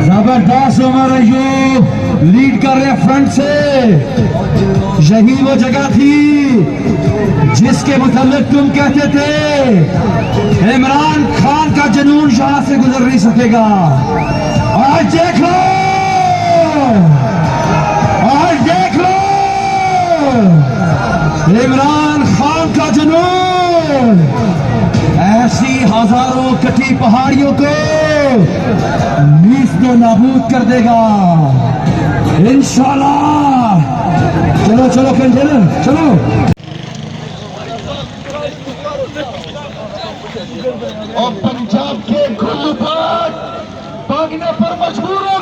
जबरदस्त हमारा जो लीड कर रहे फ्रंट से, यही वो जगह थी जिसके मुताबिक तुम कहते थे इमरान खान का जुनून यहां से गुजर नहीं सकेगा। आज देख लो, आज देख लो इमरान खान का जुनून ऐसी हजारों कटी पहाड़ियों को नीस्त नाबूद कर देगा इंशाल्लाह। चलो चलो कंटेनर चलो। और पंजाब के खुद भागने पर मजबूर है।